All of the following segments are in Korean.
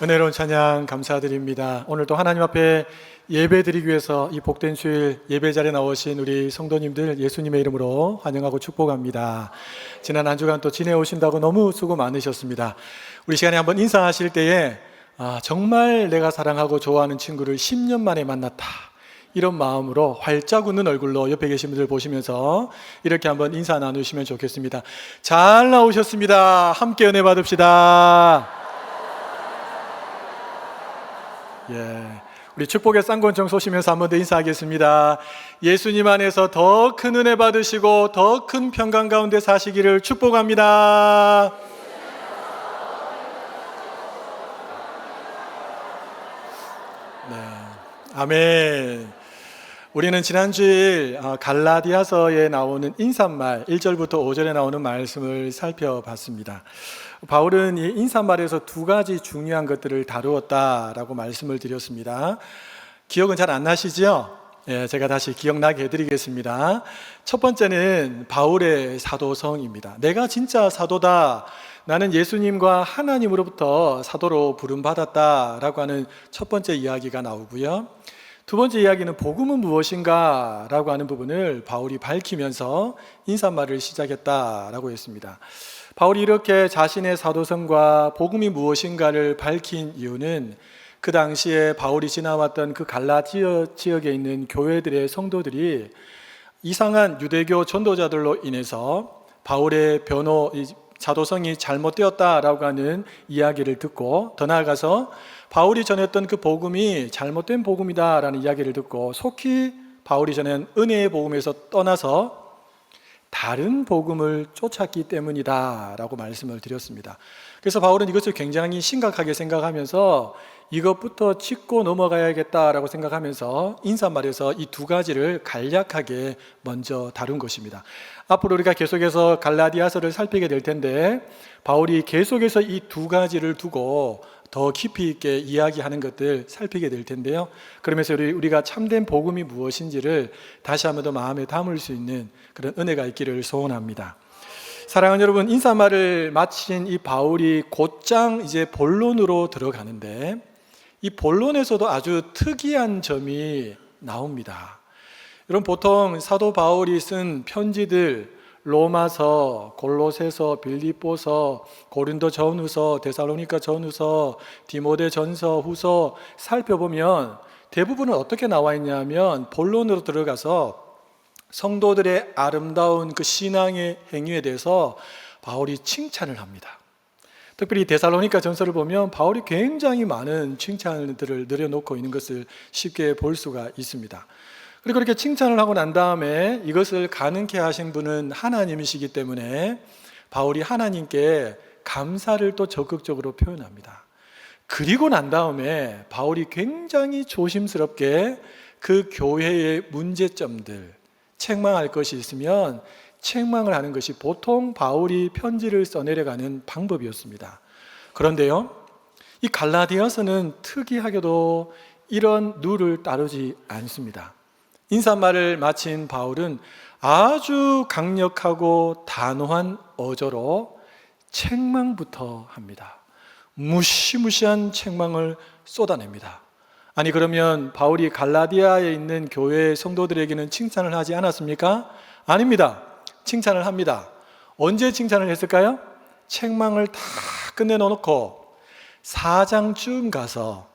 은혜로운 찬양 감사드립니다. 오늘도 하나님 앞에 예배드리기 위해서 이 복된 주일 예배 자리에 나오신 우리 성도님들 예수님의 이름으로 환영하고 축복합니다. 지난 한 주간 또 지내오신다고 너무 수고 많으셨습니다. 우리 시간에 한번 인사하실 때에 정말 내가 사랑하고 좋아하는 친구를 10년 만에 만났다, 이런 마음으로 활짝 웃는 얼굴로 옆에 계신 분들 보시면서 이렇게 한번 인사 나누시면 좋겠습니다. 잘 나오셨습니다. 함께 은혜 받읍시다. 우리 축복의 쌍권총 쏘시면서 한 번 더 인사하겠습니다. 예수님 안에서 더 큰 은혜 받으시고 더 큰 평강 가운데 사시기를 축복합니다. 아멘. 우리는 지난주일 갈라디아서에 나오는 인사말 1절부터 5절에 나오는 말씀을 살펴봤습니다. 바울은 이 인사말에서 두 가지 중요한 것들을 다루었다라고 말씀을 드렸습니다. 기억은 잘 안 나시죠? 제가 다시 기억나게 해드리겠습니다. 첫 번째는 바울의 사도성입니다. 내가 진짜 사도다, 나는 예수님과 하나님으로부터 사도로 부름받았다라고 하는 첫 번째 이야기가 나오고요. 두 번째 이야기는 복음은 무엇인가 라고 하는 부분을 바울이 밝히면서 인사말을 시작했다라고 했습니다. 바울이 이렇게 자신의 사도성과 복음이 무엇인가를 밝힌 이유는 그 당시에 바울이 지나왔던 그 갈라디아 지역에 있는 교회들의 성도들이 이상한 유대교 전도자들로 인해서 바울의 사도성이 잘못되었다라고 하는 이야기를 듣고, 더 나아가서 바울이 전했던 그 복음이 잘못된 복음이다라는 이야기를 듣고 속히 바울이 전한 은혜의 복음에서 떠나서 다른 복음을 쫓았기 때문이다 라고 말씀을 드렸습니다. 그래서 바울은 이것을 굉장히 심각하게 생각하면서 이것부터 짚고 넘어가야겠다라고 생각하면서 인사말에서 이 두 가지를 간략하게 먼저 다룬 것입니다. 앞으로 우리가 계속해서 갈라디아서를 살피게 될 텐데 바울이 계속해서 이 두 가지를 두고 더 깊이 있게 이야기하는 것들 살피게 될 텐데요. 그러면서 우리가 참된 복음이 무엇인지를 다시 한번 더 마음에 담을 수 있는 그런 은혜가 있기를 소원합니다. 사랑하는 여러분, 인사말을 마친 이 바울이 곧장 이제 본론으로 들어가는데 이 본론에서도 아주 특이한 점이 나옵니다. 여러분, 보통 사도 바울이 쓴 편지들, 로마서, 골로새서, 빌립보서, 고린도 전후서, 데살로니가 전후서, 디모데 전서, 후서 살펴보면 대부분은 어떻게 나와 있냐면 본론으로 들어가서 성도들의 아름다운 그 신앙의 행위에 대해서 바울이 칭찬을 합니다. 특별히 데살로니가 전서를 보면 바울이 굉장히 많은 칭찬들을 늘여놓고 있는 것을 쉽게 볼 수가 있습니다. 그리고 그렇게 칭찬을 하고 난 다음에 이것을 가능케 하신 분은 하나님이시기 때문에 바울이 하나님께 감사를 또 적극적으로 표현합니다. 그리고 난 다음에 바울이 굉장히 조심스럽게 그 교회의 문제점들, 책망할 것이 있으면 책망을 하는 것이 보통 바울이 편지를 써내려가는 방법이었습니다. 그런데요, 이 갈라디아서는 특이하게도 이런 룰을 따르지 않습니다. 인사말을 마친 바울은 아주 강력하고 단호한 어조로 책망부터 합니다. 무시무시한 책망을 쏟아냅니다. 아니, 그러면 바울이 갈라디아에 있는 교회 성도들에게는 칭찬을 하지 않았습니까? 아닙니다. 칭찬을 합니다. 언제 칭찬을 했을까요? 책망을 다 끝내놓고 4장쯤 가서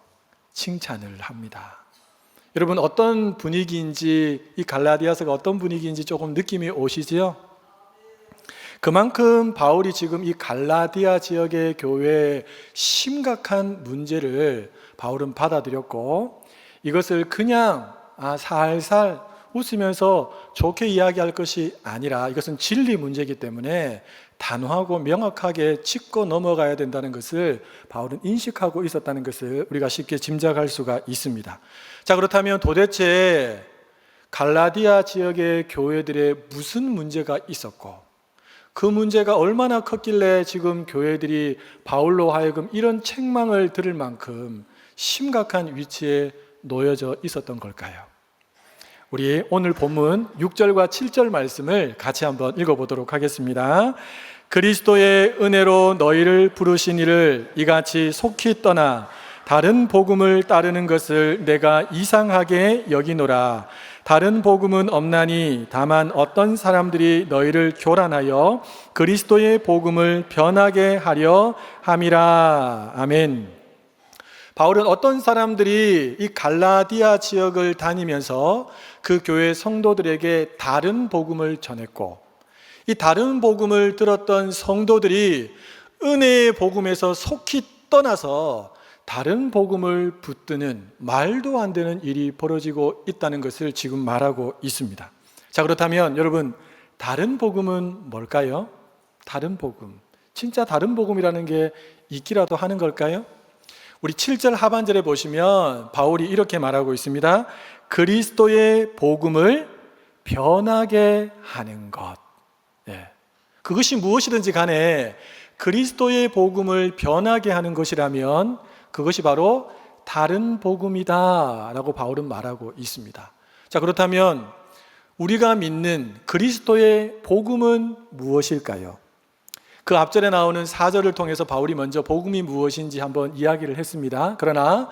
칭찬을 합니다. 여러분, 어떤 분위기인지, 이 갈라디아서가 어떤 분위기인지 조금 느낌이 오시지요? 그만큼 바울이 지금 이 갈라디아 지역의 교회의 심각한 문제를 바울은 받아들였고, 이것을 그냥 살살 웃으면서 좋게 이야기할 것이 아니라 이것은 진리 문제이기 때문에 단호하고 명확하게 짚고 넘어가야 된다는 것을 바울은 인식하고 있었다는 것을 우리가 쉽게 짐작할 수가 있습니다. 자, 그렇다면 도대체 갈라디아 지역의 교회들의 무슨 문제가 있었고 그 문제가 얼마나 컸길래 지금 교회들이 바울로 하여금 이런 책망을 들을 만큼 심각한 위치에 놓여져 있었던 걸까요? 우리 오늘 본문 6절과 7절 말씀을 같이 한번 읽어보도록 하겠습니다. 그리스도의 은혜로 너희를 부르신 이를 이같이 속히 떠나 다른 복음을 따르는 것을 내가 이상하게 여기노라. 다른 복음은 없나니 다만 어떤 사람들이 너희를 교란하여 그리스도의 복음을 변하게 하려 함이라. 아멘. 바울은 어떤 사람들이 이 갈라디아 지역을 다니면서 그 교회 성도들에게 다른 복음을 전했고, 이 다른 복음을 들었던 성도들이 은혜의 복음에서 속히 떠나서 다른 복음을 붙드는 말도 안 되는 일이 벌어지고 있다는 것을 지금 말하고 있습니다. 자, 그렇다면 여러분, 다른 복음은 뭘까요? 다른 복음. 진짜 다른 복음이라는 게 있기라도 하는 걸까요? 우리 7절 하반절에 보시면 바울이 이렇게 말하고 있습니다. 그리스도의 복음을 변하게 하는 것. 그것이 무엇이든지 간에 그리스도의 복음을 변하게 하는 것이라면 그것이 바로 다른 복음이다 라고 바울은 말하고 있습니다. 자, 그렇다면 우리가 믿는 그리스도의 복음은 무엇일까요? 그 앞절에 나오는 4절을 통해서 바울이 먼저 복음이 무엇인지 한번 이야기를 했습니다. 그러나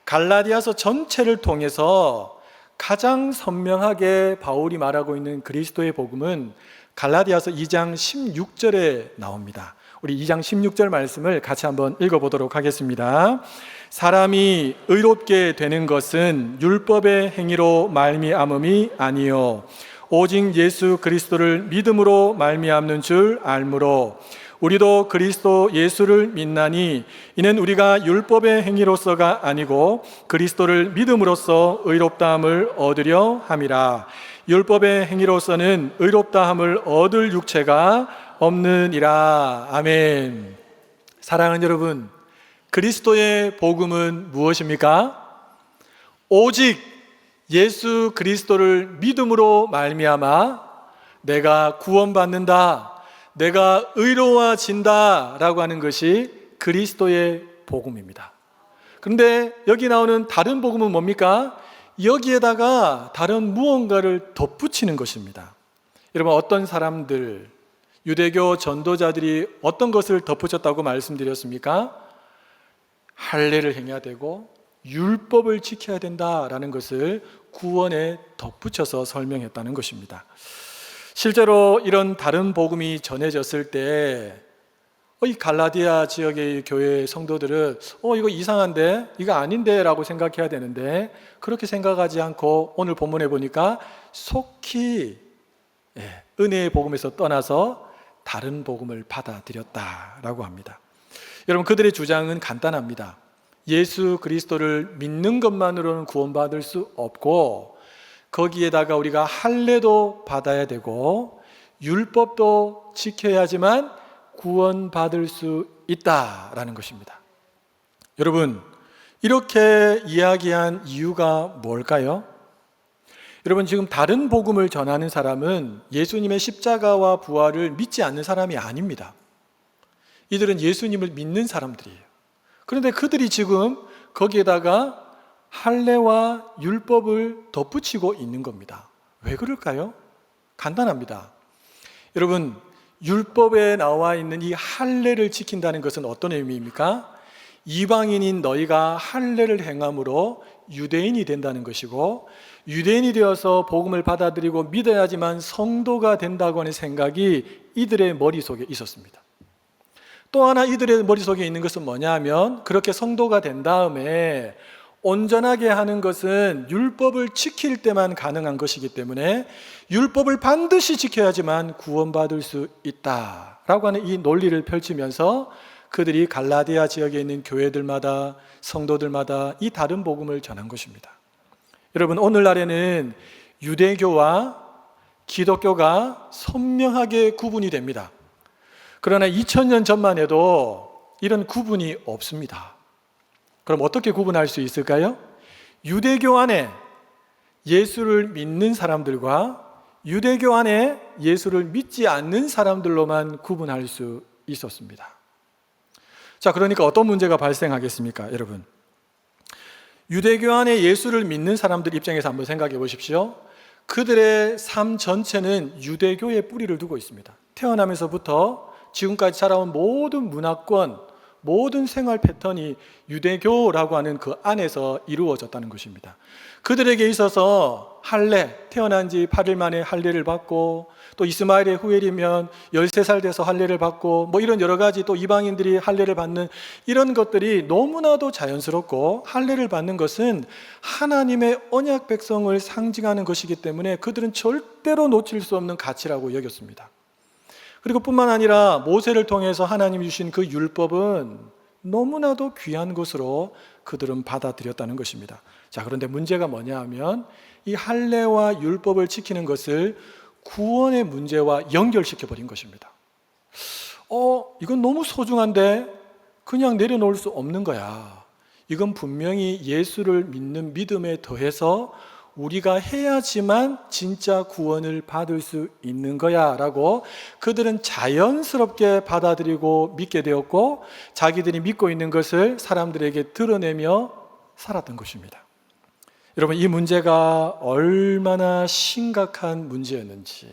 갈라디아서 전체를 통해서 가장 선명하게 바울이 말하고 있는 그리스도의 복음은 갈라디아서 2장 16절에 나옵니다. 우리 2장 16절 말씀을 같이 한번 읽어보도록 하겠습니다. 사람이 의롭게 되는 것은 율법의 행위로 말미암음이 아니요 오직 예수 그리스도를 믿음으로 말미암는 줄 알므로 우리도 그리스도 예수를 믿나니 이는 우리가 율법의 행위로서가 아니고 그리스도를 믿음으로써 의롭다함을 얻으려 함이라. 율법의 행위로서는 의롭다함을 얻을 육체가 없느니라. 아멘. 사랑하는 여러분, 그리스도의 복음은 무엇입니까? 오직 예수 그리스도를 믿음으로 말미암아 내가 구원받는다, 내가 의로워진다 라고 하는 것이 그리스도의 복음입니다. 그런데 여기 나오는 다른 복음은 뭡니까? 여기에다가 다른 무언가를 덧붙이는 것입니다. 여러분, 어떤 사람들, 유대교 전도자들이 어떤 것을 덧붙였다고 말씀드렸습니까? 할례를 행해야 되고 율법을 지켜야 된다라는 것을 구원에 덧붙여서 설명했다는 것입니다. 실제로 이런 다른 복음이 전해졌을 때 이 갈라디아 지역의 교회 성도들은 이거 이상한데, 이거 아닌데 라고 생각해야 되는데 그렇게 생각하지 않고 오늘 본문에 보니까 속히 은혜의 복음에서 떠나서 다른 복음을 받아들였다라고 합니다. 여러분, 그들의 주장은 간단합니다. 예수 그리스도를 믿는 것만으로는 구원받을 수 없고 거기에다가 우리가 할례도 받아야 되고 율법도 지켜야지만 구원받을 수 있다라는 것입니다. 여러분, 이렇게 이야기한 이유가 뭘까요? 여러분, 지금 다른 복음을 전하는 사람은 예수님의 십자가와 부활을 믿지 않는 사람이 아닙니다. 이들은 예수님을 믿는 사람들이에요. 그런데 그들이 지금 거기에다가 할례와 율법을 덧붙이고 있는 겁니다. 왜 그럴까요? 간단합니다. 여러분, 율법에 나와 있는 이 할례를 지킨다는 것은 어떤 의미입니까? 이방인인 너희가 할례를 행함으로 유대인이 된다는 것이고, 유대인이 되어서 복음을 받아들이고 믿어야지만 성도가 된다고 하는 생각이 이들의 머릿속에 있었습니다. 또 하나 이들의 머릿속에 있는 것은 뭐냐 하면, 그렇게 성도가 된 다음에 온전하게 하는 것은 율법을 지킬 때만 가능한 것이기 때문에 율법을 반드시 지켜야지만 구원받을 수 있다라고 하는 이 논리를 펼치면서 그들이 갈라디아 지역에 있는 교회들마다, 성도들마다 이 다른 복음을 전한 것입니다. 여러분, 오늘날에는 유대교와 기독교가 선명하게 구분이 됩니다. 그러나 2000년 전만 해도 이런 구분이 없습니다. 그럼 어떻게 구분할 수 있을까요? 유대교 안에 예수를 믿는 사람들과 유대교 안에 예수를 믿지 않는 사람들로만 구분할 수 있었습니다. 자, 그러니까 어떤 문제가 발생하겠습니까, 여러분? 유대교 안에 예수를 믿는 사람들 입장에서 한번 생각해 보십시오. 그들의 삶 전체는 유대교의 뿌리를 두고 있습니다. 태어나면서부터 지금까지 자라온 모든 문화권, 모든 생활 패턴이 유대교라고 하는 그 안에서 이루어졌다는 것입니다. 그들에게 있어서 할례, 태어난 지 8일 만에 할례를 받고, 또 이스마엘의 후엘이면 13살 돼서 할례를 받고, 뭐 이런 여러 가지, 또 이방인들이 할례를 받는 이런 것들이 너무나도 자연스럽고, 할례를 받는 것은 하나님의 언약 백성을 상징하는 것이기 때문에 그들은 절대로 놓칠 수 없는 가치라고 여겼습니다. 그리고 뿐만 아니라 모세를 통해서 하나님이 주신 그 율법은 너무나도 귀한 것으로 그들은 받아들였다는 것입니다. 자, 그런데 문제가 뭐냐 하면 이 할례와 율법을 지키는 것을 구원의 문제와 연결시켜 버린 것입니다. 이건 너무 소중한데 그냥 내려놓을 수 없는 거야. 이건 분명히 예수를 믿는 믿음에 더해서 우리가 해야지만 진짜 구원을 받을 수 있는 거야 라고 그들은 자연스럽게 받아들이고 믿게 되었고, 자기들이 믿고 있는 것을 사람들에게 드러내며 살았던 것입니다. 여러분, 이 문제가 얼마나 심각한 문제였는지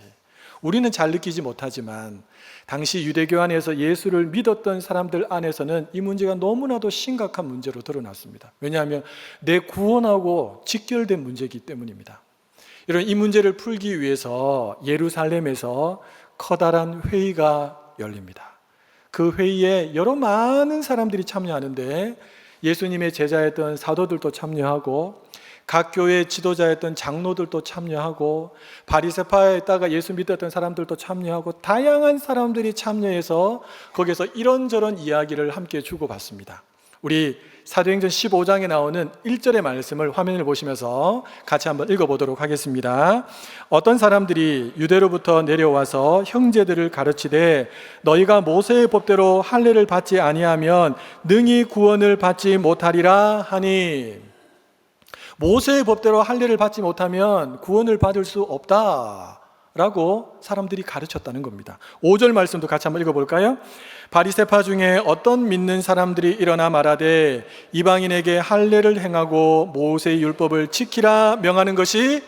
우리는 잘 느끼지 못하지만 당시 유대교 안에서 예수를 믿었던 사람들 안에서는 이 문제가 너무나도 심각한 문제로 드러났습니다. 왜냐하면 내 구원하고 직결된 문제이기 때문입니다. 이 문제를 풀기 위해서 예루살렘에서 커다란 회의가 열립니다. 그 회의에 여러 많은 사람들이 참여하는데 예수님의 제자였던 사도들도 참여하고, 각 교회의 지도자였던 장로들도 참여하고, 바리새파에 있다가 예수 믿었던 사람들도 참여하고, 다양한 사람들이 참여해서 거기서 이런저런 이야기를 함께 주고받습니다. 우리 사도행전 15장에 나오는 1절의 말씀을 화면을 보시면서 같이 한번 읽어보도록 하겠습니다. 어떤 사람들이 유대로부터 내려와서 형제들을 가르치되 너희가 모세의 법대로 할례를 받지 아니하면 능히 구원을 받지 못하리라 하니, 모세의 법대로 할례를 받지 못하면 구원을 받을 수 없다라고 사람들이 가르쳤다는 겁니다. 5절 말씀도 같이 한번 읽어볼까요? 바리새파 중에 어떤 믿는 사람들이 일어나 말하되 이방인에게 할례를 행하고 모세의 율법을 지키라 명하는 것이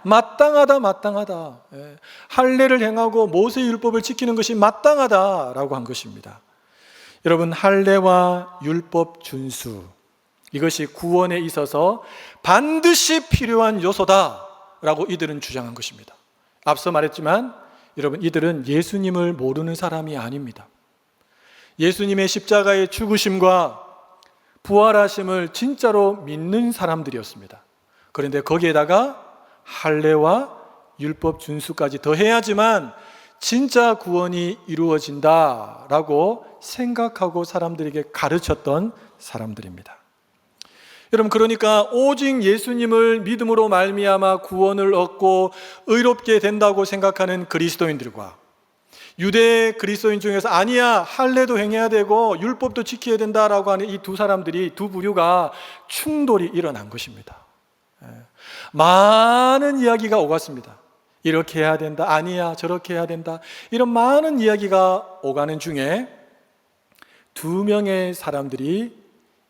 마땅하다. 할례를 행하고 모세의 율법을 지키는 것이 마땅하다라고 한 것입니다. 여러분, 할례와 율법 준수, 이것이 구원에 있어서 반드시 필요한 요소다라고 이들은 주장한 것입니다. 앞서 말했지만 여러분, 이들은 예수님을 모르는 사람이 아닙니다. 예수님의 십자가의 죽으심과 부활하심을 진짜로 믿는 사람들이었습니다. 그런데 거기에다가 할례와 율법 준수까지 더해야지만 진짜 구원이 이루어진다라고 생각하고 사람들에게 가르쳤던 사람들입니다. 여러분, 그러니까 오직 예수님을 믿음으로 말미암아 구원을 얻고 의롭게 된다고 생각하는 그리스도인들과 유대 그리스도인 중에서 아니야, 할례도 행해야 되고 율법도 지켜야 된다라고 하는 이 두 사람들이, 두 부류가 충돌이 일어난 것입니다. 많은 이야기가 오갔습니다. 이렇게 해야 된다, 아니야, 저렇게 해야 된다, 이런 많은 이야기가 오가는 중에 두 명의 사람들이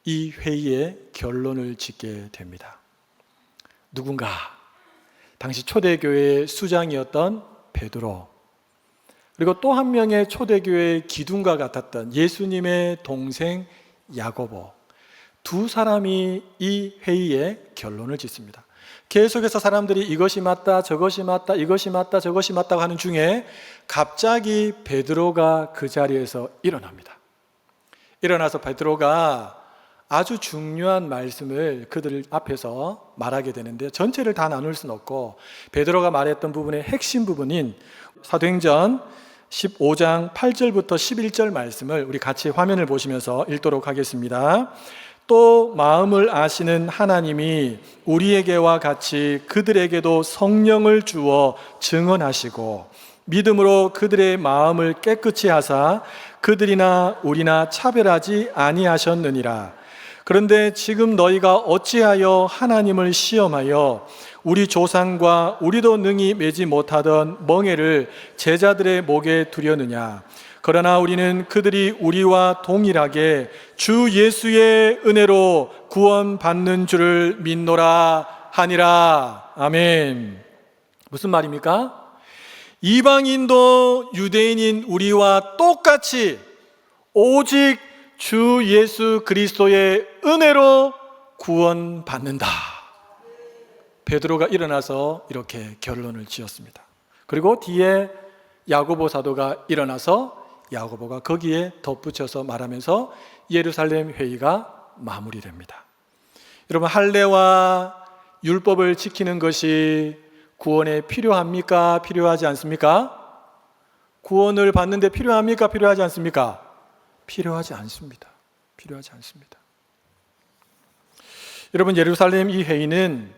이 회의의 결론을 짓게 됩니다. 누군가? 당시 초대교회의 수장이었던 베드로, 그리고 또 한 명의 초대교회의 기둥과 같았던 예수님의 동생 야고보, 두 사람이 이 회의의 결론을 짓습니다. 계속해서 사람들이 이것이 맞다, 저것이 맞다, 이것이 맞다, 저것이 맞다고 하는 중에 갑자기 베드로가 그 자리에서 일어납니다. 일어나서 베드로가 아주 중요한 말씀을 그들 앞에서 말하게 되는데, 전체를 다 나눌 수는 없고 베드로가 말했던 부분의 핵심 부분인 사도행전 15장 8절부터 11절 말씀을 우리 같이 화면을 보시면서 읽도록 하겠습니다. 또 마음을 아시는 하나님이 우리에게와 같이 그들에게도 성령을 주어 증언하시고 믿음으로 그들의 마음을 깨끗이 하사 그들이나 우리나 차별하지 아니하셨느니라. 그런데 지금 너희가 어찌하여 하나님을 시험하여 우리 조상과 우리도 능히 매지 못하던 멍에를 제자들의 목에 두려느냐. 그러나 우리는 그들이 우리와 동일하게 주 예수의 은혜로 구원받는 줄을 믿노라 하니라. 아멘. 무슨 말입니까? 이방인도 유대인인 우리와 똑같이 오직 주 예수 그리스도의 은혜로 구원받는다. 베드로가 일어나서 이렇게 결론을 지었습니다. 그리고 뒤에 야고보 사도가 일어나서 야고보가 거기에 덧붙여서 말하면서 예루살렘 회의가 마무리됩니다. 여러분, 할례와 율법을 지키는 것이 구원에 필요합니까? 필요하지 않습니까? 구원을 받는데 필요합니까? 필요하지 않습니까? 필요하지 않습니다. 필요하지 않습니다. 여러분, 예루살렘 이 회의는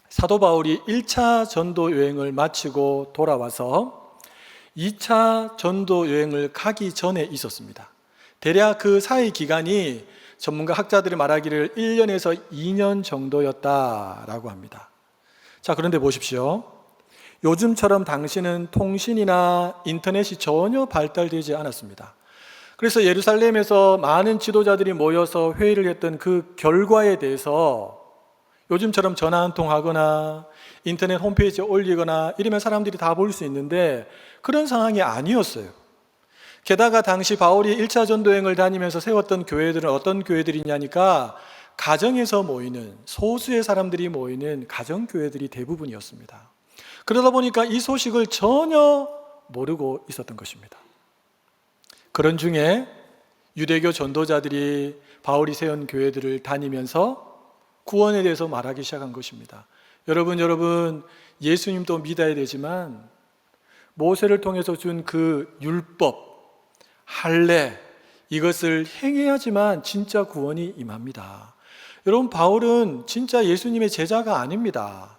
사도 바울이 1차 전도 여행을 마치고 돌아와서 2차 전도 여행을 가기 전에 있었습니다. 대략 그 사이 기간이 전문가 학자들이 말하기를 1년에서 2년 정도였다라고 합니다. 자, 그런데 보십시오. 요즘처럼 당시는 통신이나 인터넷이 전혀 발달되지 않았습니다. 그래서 예루살렘에서 많은 지도자들이 모여서 회의를 했던 그 결과에 대해서 요즘처럼 전화 한 통 하거나 인터넷 홈페이지에 올리거나 이러면 사람들이 다 볼 수 있는데 그런 상황이 아니었어요. 게다가 당시 바울이 1차 전도여행을 다니면서 세웠던 교회들은 어떤 교회들이냐니까 가정에서 모이는, 소수의 사람들이 모이는 가정교회들이 대부분이었습니다. 그러다 보니까 이 소식을 전혀 모르고 있었던 것입니다. 그런 중에 유대교 전도자들이 바울이 세운 교회들을 다니면서 구원에 대해서 말하기 시작한 것입니다. 여러분, 예수님도 믿어야 되지만 모세를 통해서 준 그 율법, 할례, 이것을 행해야지만 진짜 구원이 임합니다. 여러분, 바울은 진짜 예수님의 제자가 아닙니다.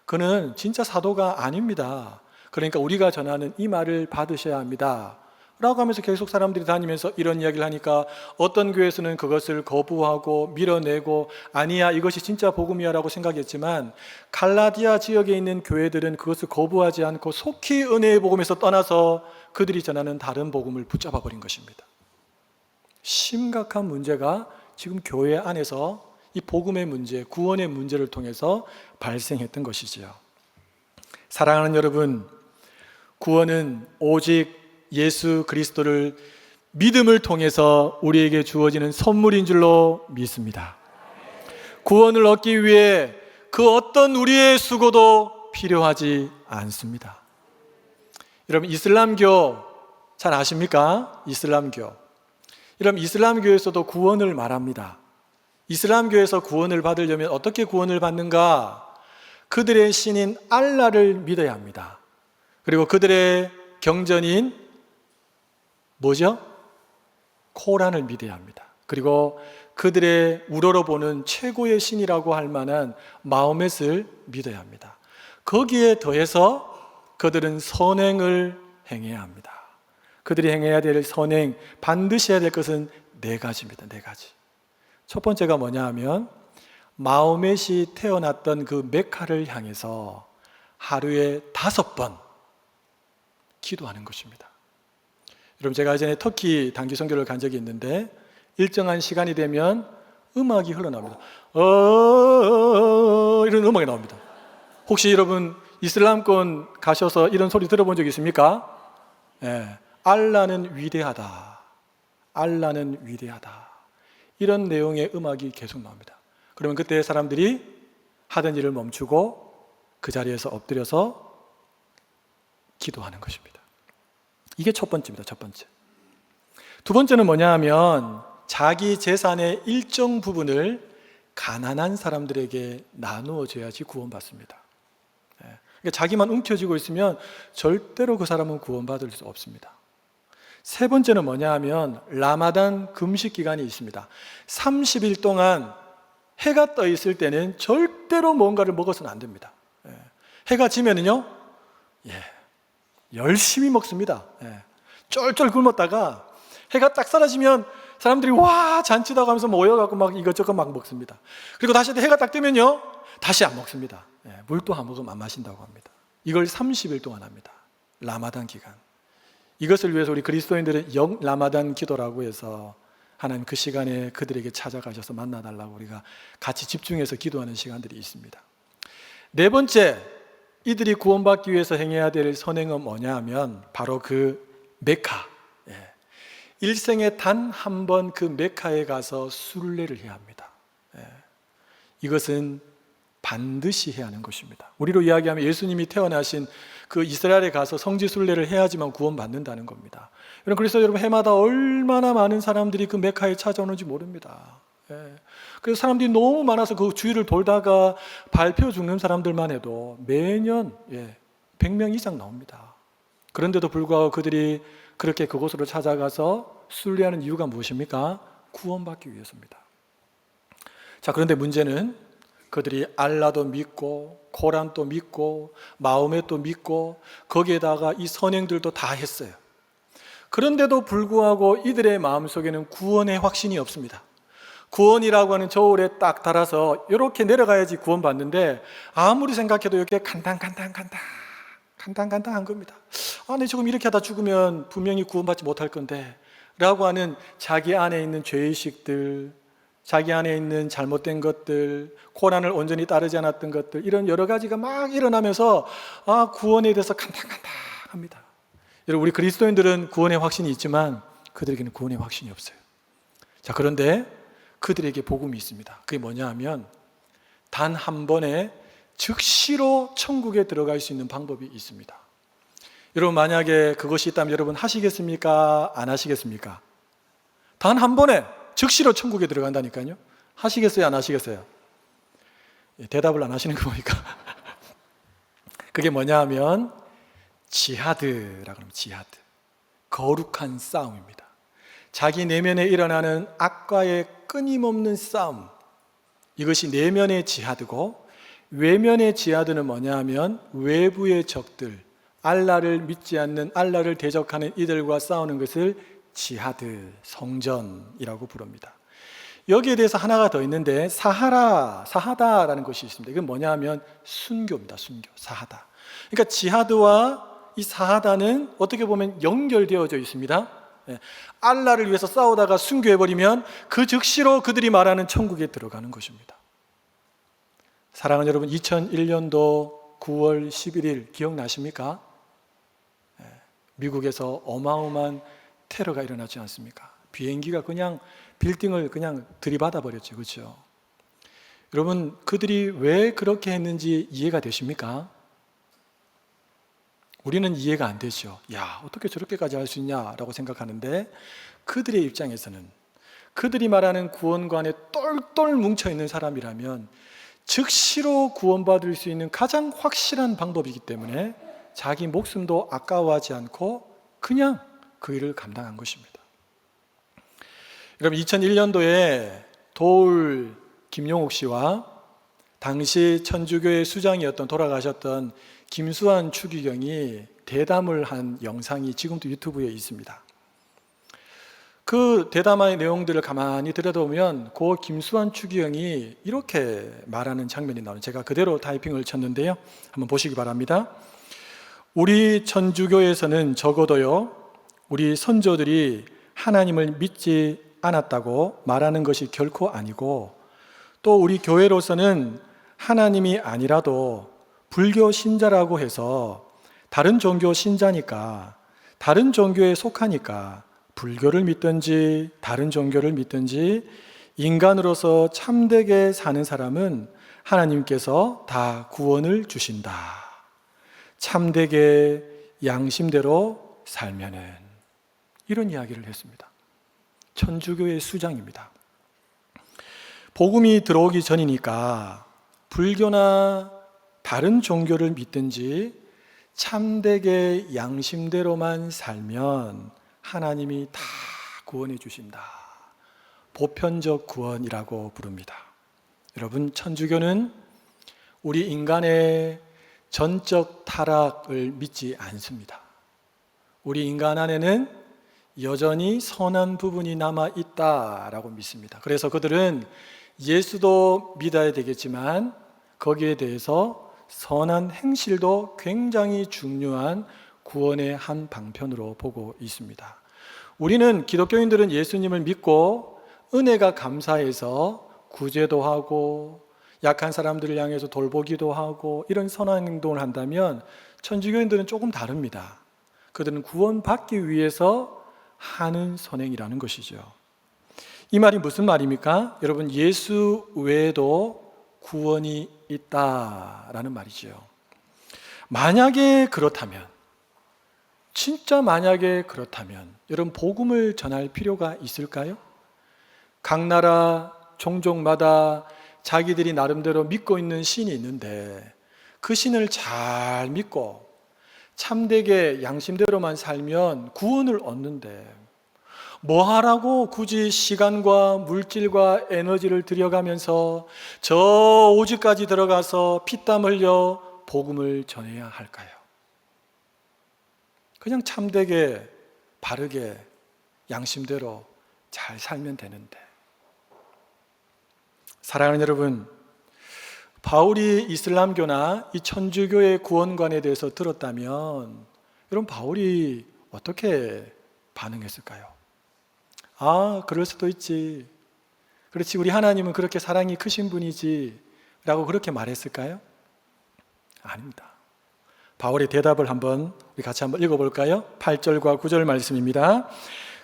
그는 진짜 사도가 아닙니다. 그러니까 우리가 전하는 이 말을 받으셔야 합니다 라고 하면서 계속 사람들이 다니면서 이런 이야기를 하니까 어떤 교회에서는 그것을 거부하고 밀어내고 아니야, 이것이 진짜 복음이야 라고 생각했지만 갈라디아 지역에 있는 교회들은 그것을 거부하지 않고 속히 은혜의 복음에서 떠나서 그들이 전하는 다른 복음을 붙잡아 버린 것입니다. 심각한 문제가 지금 교회 안에서 이 복음의 문제, 구원의 문제를 통해서 발생했던 것이지요. 사랑하는 여러분, 구원은 오직 예수 그리스도를 믿음을 통해서 우리에게 주어지는 선물인 줄로 믿습니다. 구원을 얻기 위해 그 어떤 우리의 수고도 필요하지 않습니다. 여러분, 이슬람교 잘 아십니까? 이슬람교. 여러분, 이슬람교에서도 구원을 말합니다. 이슬람교에서 구원을 받으려면 어떻게 구원을 받는가? 그들의 신인 알라를 믿어야 합니다. 그리고 그들의 경전인 뭐죠? 코란을 믿어야 합니다. 그리고 그들의 우러러 보는 최고의 신이라고 할 만한 마호멧을 믿어야 합니다. 거기에 더해서 그들은 선행을 행해야 합니다. 그들이 행해야 될 선행, 반드시 해야 될 것은 4가지입니다. 4가지. 첫 번째가 뭐냐 하면 마호멧이 태어났던 그 메카를 향해서 하루에 5번 기도하는 것입니다. 여러분, 제가 예전에 터키 단기 선교를 간 적이 있는데 일정한 시간이 되면 음악이 흘러나옵니다. 이런 음악이 나옵니다. 혹시 여러분 이슬람권 가셔서 이런 소리 들어본 적 있습니까? 네. 알라는 위대하다. 알라는 위대하다. 이런 내용의 음악이 계속 나옵니다. 그러면 그때 사람들이 하던 일을 멈추고 그 자리에서 엎드려서 기도하는 것입니다. 이게 첫 번째입니다. 첫 번째. 두 번째는 뭐냐 하면 자기 재산의 일정 부분을 가난한 사람들에게 나누어 줘야지 구원받습니다. 그러니까 자기만 움켜쥐고 있으면 절대로 그 사람은 구원받을 수 없습니다. 세 번째는 뭐냐 하면 라마단 금식 기간이 있습니다. 30일 동안 해가 떠 있을 때는 절대로 뭔가를 먹어서는 안 됩니다. 해가 지면은요, 열심히 먹습니다. 쫄쫄 굶었다가 해가 딱 사라지면 사람들이 와 잔치다고 하면서 모여갖고 막 이것저것 막 먹습니다. 그리고 다시 해가 딱 뜨면요, 다시 안 먹습니다. 물도 한 모금 안 마신다고 합니다. 이걸 30일 동안 합니다. 라마단 기간. 이것을 위해서 우리 그리스도인들은 라마단 기도라고 해서 하나님 그 시간에 그들에게 찾아가셔서 만나달라고 우리가 같이 집중해서 기도하는 시간들이 있습니다. 네 번째, 이들이 구원받기 위해서 행해야 될 선행은 뭐냐 하면 바로 그 메카, 일생에 단 한 번 그 메카에 가서 순례를 해야 합니다. 이것은 반드시 해야 하는 것입니다. 우리로 이야기하면 예수님이 태어나신 그 이스라엘에 가서 성지 순례를 해야지만 구원받는다는 겁니다. 그래서 여러분 해마다 얼마나 많은 사람들이 그 메카에 찾아오는지 모릅니다. 그래서 사람들이 너무 많아서 그 주위를 돌다가 밟혀 죽는 사람들만 해도 매년 100명 이상 나옵니다. 그런데도 불구하고 그들이 그렇게 그곳으로 찾아가서 순례하는 이유가 무엇입니까? 구원받기 위해서입니다. 자, 그런데 문제는 그들이 알라도 믿고 코란도 믿고 마호메도 믿고 거기에다가 이 선행들도 다 했어요. 그런데도 불구하고 이들의 마음속에는 구원의 확신이 없습니다. 구원이라고 하는 저울에 딱 달아서 이렇게 내려가야지 구원받는데 아무리 생각해도 이렇게 간당간당한 겁니다. 내 지금 이렇게 하다 죽으면 분명히 구원받지 못할 건데 라고 하는 자기 안에 있는 죄의식들, 자기 안에 있는 잘못된 것들, 고난을 온전히 따르지 않았던 것들, 이런 여러 가지가 막 일어나면서 구원에 대해서 간당간당합니다. 여러분, 우리 그리스도인들은 구원의 확신이 있지만 그들에게는 구원의 확신이 없어요. 자, 그런데 그들에게 복음이 있습니다. 그게 뭐냐 하면 단 한 번에 즉시로 천국에 들어갈 수 있는 방법이 있습니다. 여러분, 만약에 그것이 있다면 여러분 하시겠습니까? 안 하시겠습니까? 단 한 번에 즉시로 천국에 들어간다니까요. 하시겠어요? 안 하시겠어요? 대답을 안 하시는 거 보니까 그게 뭐냐 하면 지하드라고 하면 지하드, 거룩한 싸움입니다. 자기 내면에 일어나는 악과의 끊임없는 싸움, 이것이 내면의 지하드고, 외면의 지하드는 뭐냐 하면 외부의 적들, 알라를 믿지 않는, 알라를 대적하는 이들과 싸우는 것을 지하드, 성전이라고 부릅니다. 여기에 대해서 하나가 더 있는데 사하다라는 것이 있습니다. 이건 뭐냐 하면 순교입니다. 순교, 사하다. 그러니까 지하드와 이 사하다는 어떻게 보면 연결되어져 있습니다. 알라를 위해서 싸우다가 순교해버리면 그 즉시로 그들이 말하는 천국에 들어가는 것입니다. 사랑하는 여러분, 2001년도 9월 11일 기억나십니까? 미국에서 어마어마한 테러가 일어나지 않습니까? 비행기가 그냥 빌딩을 그냥 들이받아 버렸죠. 그렇죠? 여러분, 그들이 왜 그렇게 했는지 이해가 되십니까? 우리는 이해가 안 되죠. 어떻게 저렇게까지 할 수 있냐라고 생각하는데, 그들의 입장에서는 그들이 말하는 구원관에 똘똘 뭉쳐있는 사람이라면 즉시로 구원받을 수 있는 가장 확실한 방법이기 때문에 자기 목숨도 아까워하지 않고 그냥 그 일을 감당한 것입니다. 여러분, 2001년도에 도울 김용옥 씨와 당시 천주교의 수장이었던, 돌아가셨던 김수환 추기경이 대담을 한 영상이 지금도 유튜브에 있습니다. 그 대담의 내용들을 가만히 들여다보면 그 김수환 추기경이 이렇게 말하는 장면이 나오는, 제가 그대로 타이핑을 쳤는데요, 한번 보시기 바랍니다. 우리 천주교에서는 적어도요, 우리 선조들이 하나님을 믿지 않았다고 말하는 것이 결코 아니고, 또 우리 교회로서는 하나님이 아니라도 불교 신자라고 해서 다른 종교 신자니까, 다른 종교에 속하니까 불교를 믿든지 다른 종교를 믿든지 인간으로서 참되게 사는 사람은 하나님께서 다 구원을 주신다. 참되게 양심대로 살면은, 이런 이야기를 했습니다. 천주교의 수장입니다. 복음이 들어오기 전이니까 불교나 다른 종교를 믿든지 참되게 양심대로만 살면 하나님이 다 구원해 주신다. 보편적 구원이라고 부릅니다. 여러분, 천주교는 우리 인간의 전적 타락을 믿지 않습니다. 우리 인간 안에는 여전히 선한 부분이 남아 있다라고 믿습니다. 그래서 그들은 예수도 믿어야 되겠지만 거기에 대해서 선한 행실도 굉장히 중요한 구원의 한 방편으로 보고 있습니다. 우리는, 기독교인들은 예수님을 믿고 은혜가 감사해서 구제도 하고 약한 사람들을 향해서 돌보기도 하고 이런 선한 행동을 한다면 천주교인들은 조금 다릅니다. 그들은 구원받기 위해서 하는 선행이라는 것이죠. 이 말이 무슨 말입니까? 여러분, 예수 외에도 구원이 있다라는 말이죠. 만약에 그렇다면, 진짜 만약에 그렇다면 여러분, 복음을 전할 필요가 있을까요? 각 나라 종족마다 자기들이 나름대로 믿고 있는 신이 있는데 그 신을 잘 믿고 참되게 양심대로만 살면 구원을 얻는데 뭐 하라고 굳이 시간과 물질과 에너지를 들여가면서 저 오지까지 들어가서 피땀 흘려 복음을 전해야 할까요? 그냥 참되게 바르게 양심대로 잘 살면 되는데. 사랑하는 여러분, 바울이 이슬람교나 이 천주교의 구원관에 대해서 들었다면 여러분, 바울이 어떻게 반응했을까요? 아, 그럴 수도 있지. 그렇지, 우리 하나님은 그렇게 사랑이 크신 분이지 라고 그렇게 말했을까요? 아닙니다. 바울의 대답을 우리 같이 한번 읽어볼까요? 8절과 9절 말씀입니다.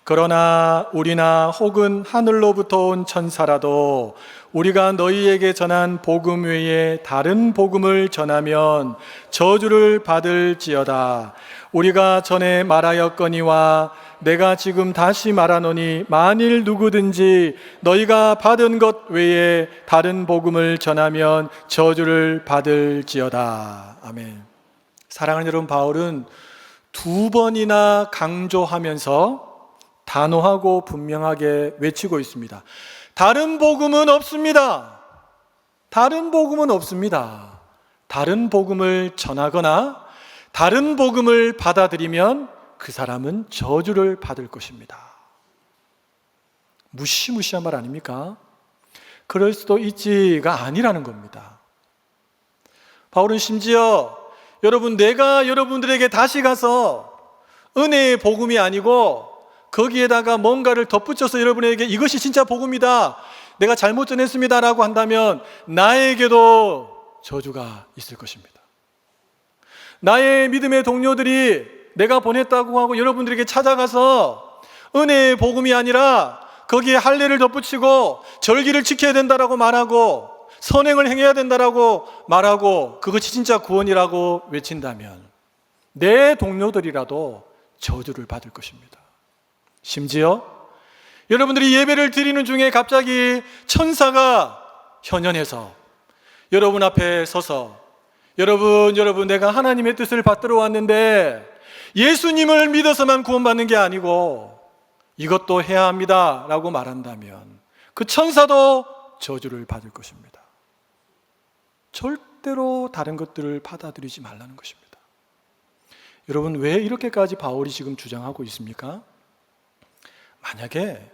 그러나 우리나 혹은 하늘로부터 온 천사라도 우리가 너희에게 전한 복음 외에 다른 복음을 전하면 저주를 받을지어다. 우리가 전에 말하였거니와 내가 지금 다시 말하노니 만일 누구든지 너희가 받은 것 외에 다른 복음을 전하면 저주를 받을지어다. 아멘. 사랑하는 여러분, 바울은 2번이나 강조하면서 단호하고 분명하게 외치고 있습니다. 다른 복음은 없습니다. 다른 복음은 없습니다. 다른 복음을 전하거나 다른 복음을 받아들이면 그 사람은 저주를 받을 것입니다. 무시무시한 말 아닙니까? 그럴 수도 있지가 아니라는 겁니다. 바울은 심지어 내가 여러분들에게 다시 가서 은혜의 복음이 아니고 거기에다가 뭔가를 덧붙여서 여러분에게 이것이 진짜 복음이다, 내가 잘못 전했습니다 라고 한다면 나에게도 저주가 있을 것입니다. 나의 믿음의 동료들이 내가 보냈다고 하고 여러분들에게 찾아가서 은혜의 복음이 아니라 거기에 할례를 덧붙이고 절기를 지켜야 된다라고 말하고 선행을 행해야 된다라고 말하고 그것이 진짜 구원이라고 외친다면 내 동료들이라도 저주를 받을 것입니다. 심지어 여러분들이 예배를 드리는 중에 갑자기 천사가 현현해서 여러분 앞에 서서 여러분 내가 하나님의 뜻을 받들어 왔는데 예수님을 믿어서만 구원받는 게 아니고 이것도 해야 합니다 라고 말한다면 그 천사도 저주를 받을 것입니다. 절대로 다른 것들을 받아들이지 말라는 것입니다. 여러분, 왜 이렇게까지 바울이 지금 주장하고 있습니까? 만약에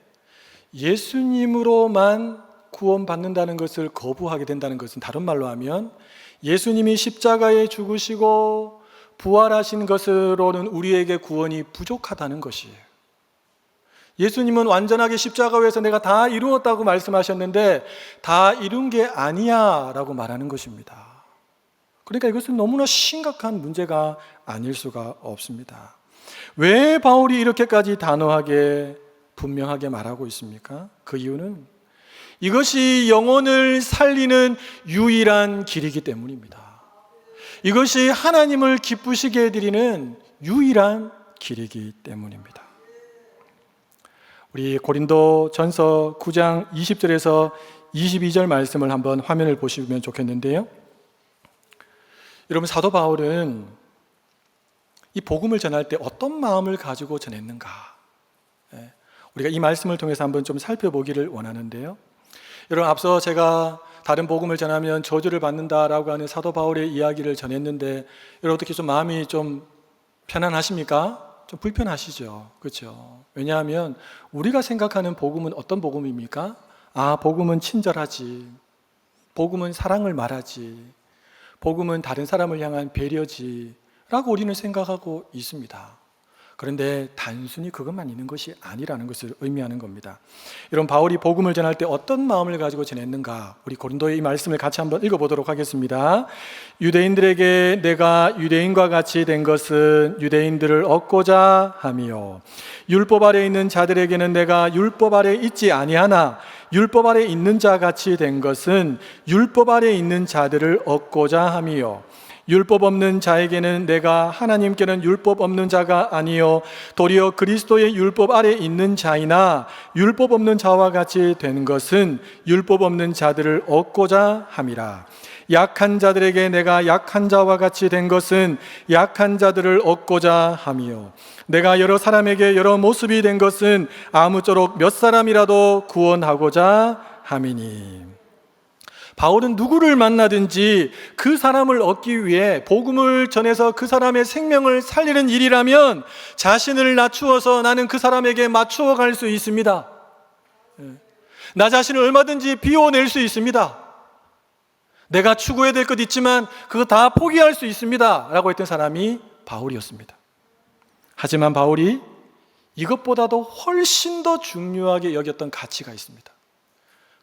예수님으로만 구원받는다는 것을 거부하게 된다는 것은, 다른 말로 하면 예수님이 십자가에 죽으시고 부활하신 것으로는 우리에게 구원이 부족하다는 것이에요. 예수님은 완전하게 십자가에서 내가 다 이루었다고 말씀하셨는데 다 이룬 게 아니야 라고 말하는 것입니다. 그러니까 이것은 너무나 심각한 문제가 아닐 수가 없습니다. 왜 바울이 이렇게까지 단호하게 분명하게 말하고 있습니까? 그 이유는 이것이 영혼을 살리는 유일한 길이기 때문입니다. 이것이 하나님을 기쁘시게 해드리는 유일한 길이기 때문입니다. 우리 고린도 전서 9장 20절에서 22절 말씀을 한번 화면을 보시면 좋겠는데요. 여러분, 사도 바울은 이 복음을 전할 때 어떤 마음을 가지고 전했는가? 우리가 이 말씀을 통해서 한번 좀 살펴보기를 원하는데요. 여러분, 앞서 제가 다른 복음을 전하면 저주를 받는다라고 하는 사도 바울의 이야기를 전했는데 여러분, 어떻게 좀 마음이 좀 편안하십니까? 좀 불편하시죠? 그렇죠? 왜냐하면 우리가 생각하는 복음은 어떤 복음입니까? 아, 복음은 친절하지, 복음은 사랑을 말하지, 복음은 다른 사람을 향한 배려지 라고 우리는 생각하고 있습니다. 그런데 단순히 그것만 있는 것이 아니라는 것을 의미하는 겁니다. 여러분, 바울이 복음을 전할 때 어떤 마음을 가지고 전했는가? 우리 고린도의 이 말씀을 같이 한번 읽어보도록 하겠습니다. 유대인들에게 내가 유대인과 같이 된 것은 유대인들을 얻고자 함이요, 율법 아래 있는 자들에게는 내가 율법 아래 있지 아니하나 율법 아래 있는 자 같이 된 것은 율법 아래 있는 자들을 얻고자 함이요, 율법 없는 자에게는 내가 하나님께는 율법 없는 자가 아니요 도리어 그리스도의 율법 아래 있는 자이나 율법 없는 자와 같이 된 것은 율법 없는 자들을 얻고자 함이라. 약한 자들에게 내가 약한 자와 같이 된 것은 약한 자들을 얻고자 함이요, 내가 여러 사람에게 여러 모습이 된 것은 아무쪼록 몇 사람이라도 구원하고자 함이니. 바울은 누구를 만나든지 그 사람을 얻기 위해 복음을 전해서 그 사람의 생명을 살리는 일이라면 자신을 낮추어서 나는 그 사람에게 맞추어 갈 수 있습니다. 나 자신을 얼마든지 비워낼 수 있습니다. 내가 추구해야 될 것 있지만 그거 다 포기할 수 있습니다 라고 했던 사람이 바울이었습니다. 하지만 바울이 이것보다도 훨씬 더 중요하게 여겼던 가치가 있습니다.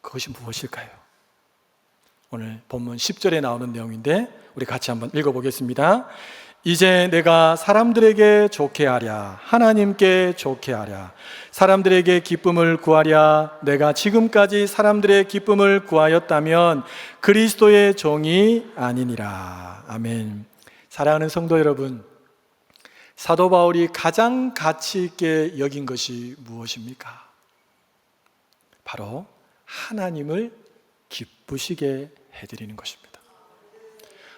그것이 무엇일까요? 오늘 본문 10절에 나오는 내용인데 우리 같이 한번 읽어보겠습니다. 이제 내가 사람들에게 좋게 하랴, 하나님께 좋게 하랴, 사람들에게 기쁨을 구하랴. 내가 지금까지 사람들의 기쁨을 구하였다면 그리스도의 종이 아니니라. 아멘. 사랑하는 성도 여러분, 사도 바울이 가장 가치 있게 여긴 것이 무엇입니까? 바로 하나님을 기쁘시게 해드리는 것입니다.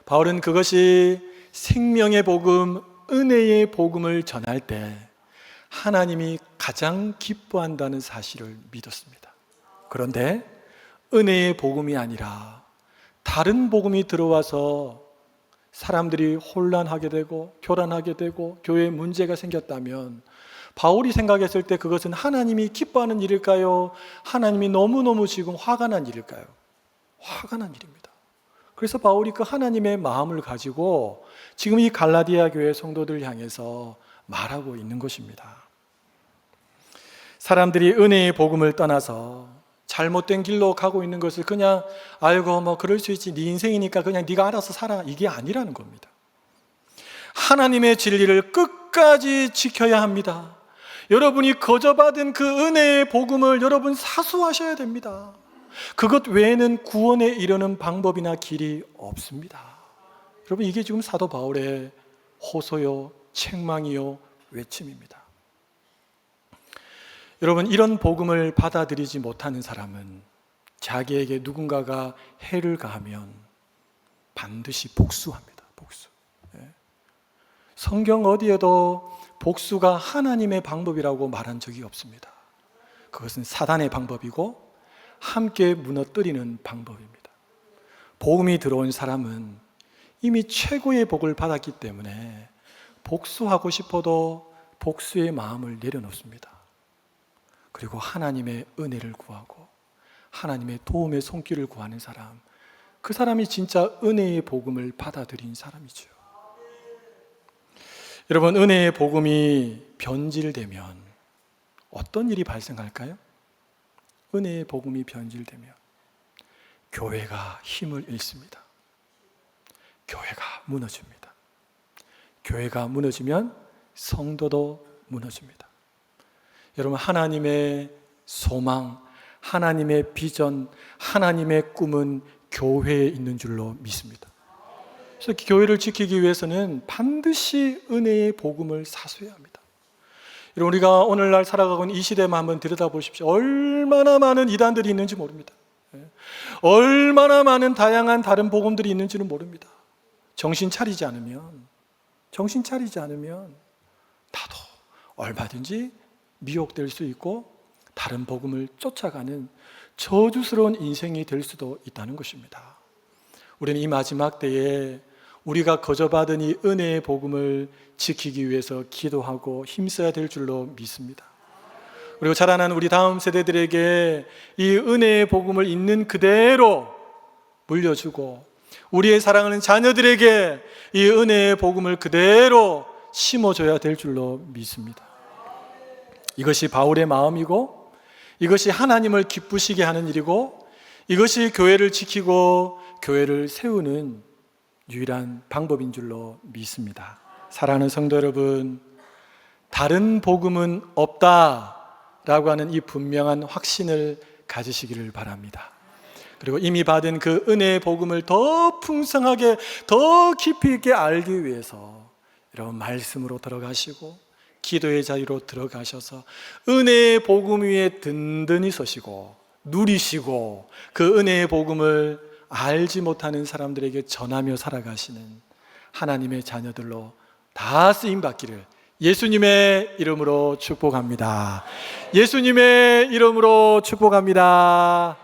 바울은 그것이 생명의 복음, 은혜의 복음을 전할 때 하나님이 가장 기뻐한다는 사실을 믿었습니다. 그런데 은혜의 복음이 아니라 다른 복음이 들어와서 사람들이 혼란하게 되고 교란하게 되고 교회에 문제가 생겼다면 바울이 생각했을 때 그것은 하나님이 기뻐하는 일일까요? 하나님이 너무너무 지금 화가 난 일일까요? 화가 난 일입니다. 그래서 바울이 그 하나님의 마음을 가지고 지금 이 갈라디아 교회 성도들 향해서 말하고 있는 것입니다. 사람들이 은혜의 복음을 떠나서 잘못된 길로 가고 있는 것을 그냥 아이고 뭐 그럴 수 있지, 네 인생이니까 그냥 네가 알아서 살아, 이게 아니라는 겁니다. 하나님의 진리를 끝까지 지켜야 합니다. 여러분이 거저받은 그 은혜의 복음을 여러분 사수하셔야 됩니다. 그것 외에는 구원에 이르는 방법이나 길이 없습니다. 여러분, 이게 지금 사도 바울의 호소요, 책망이요, 외침입니다. 여러분, 이런 복음을 받아들이지 못하는 사람은 자기에게 누군가가 해를 가하면 반드시 복수합니다. 복수. 성경 어디에도 복수가 하나님의 방법이라고 말한 적이 없습니다. 그것은 사단의 방법이고 함께 무너뜨리는 방법입니다. 복음이 들어온 사람은 이미 최고의 복을 받았기 때문에 복수하고 싶어도 복수의 마음을 내려놓습니다. 그리고 하나님의 은혜를 구하고 하나님의 도움의 손길을 구하는 사람, 그 사람이 진짜 은혜의 복음을 받아들인 사람이죠. 여러분, 은혜의 복음이 변질되면 어떤 일이 발생할까요? 은혜의 복음이 변질되면 교회가 힘을 잃습니다. 교회가 무너집니다. 교회가 무너지면 성도도 무너집니다. 여러분, 하나님의 소망, 하나님의 비전, 하나님의 꿈은 교회에 있는 줄로 믿습니다. 그래서 교회를 지키기 위해서는 반드시 은혜의 복음을 사수해야 합니다. 여러분, 우리가 오늘날 살아가고 있는 이 시대만 한번 들여다보십시오. 얼마나 많은 이단들이 있는지 모릅니다. 얼마나 많은 다양한 다른 복음들이 있는지는 모릅니다. 정신 차리지 않으면 나도 얼마든지 미혹될 수 있고 다른 복음을 쫓아가는 저주스러운 인생이 될 수도 있다는 것입니다. 우리는 이 마지막 때에 우리가 거저받은 이 은혜의 복음을 지키기 위해서 기도하고 힘써야 될 줄로 믿습니다. 그리고 자라나는 우리 다음 세대들에게 이 은혜의 복음을 있는 그대로 물려주고 우리의 사랑하는 자녀들에게 이 은혜의 복음을 그대로 심어줘야 될 줄로 믿습니다. 이것이 바울의 마음이고, 이것이 하나님을 기쁘시게 하는 일이고, 이것이 교회를 지키고 교회를 세우는 유일한 방법인 줄로 믿습니다. 사랑하는 성도 여러분, 다른 복음은 없다라고 하는 이 분명한 확신을 가지시기를 바랍니다. 그리고 이미 받은 그 은혜의 복음을 더 풍성하게, 더 깊이 있게 알기 위해서 이런 말씀으로 들어가시고 기도의 자리로 들어가셔서 은혜의 복음 위에 든든히 서시고 누리시고 그 은혜의 복음을 알지 못하는 사람들에게 전하며 살아가시는 하나님의 자녀들로 다 쓰임받기를 예수님의 이름으로 축복합니다. 예수님의 이름으로 축복합니다.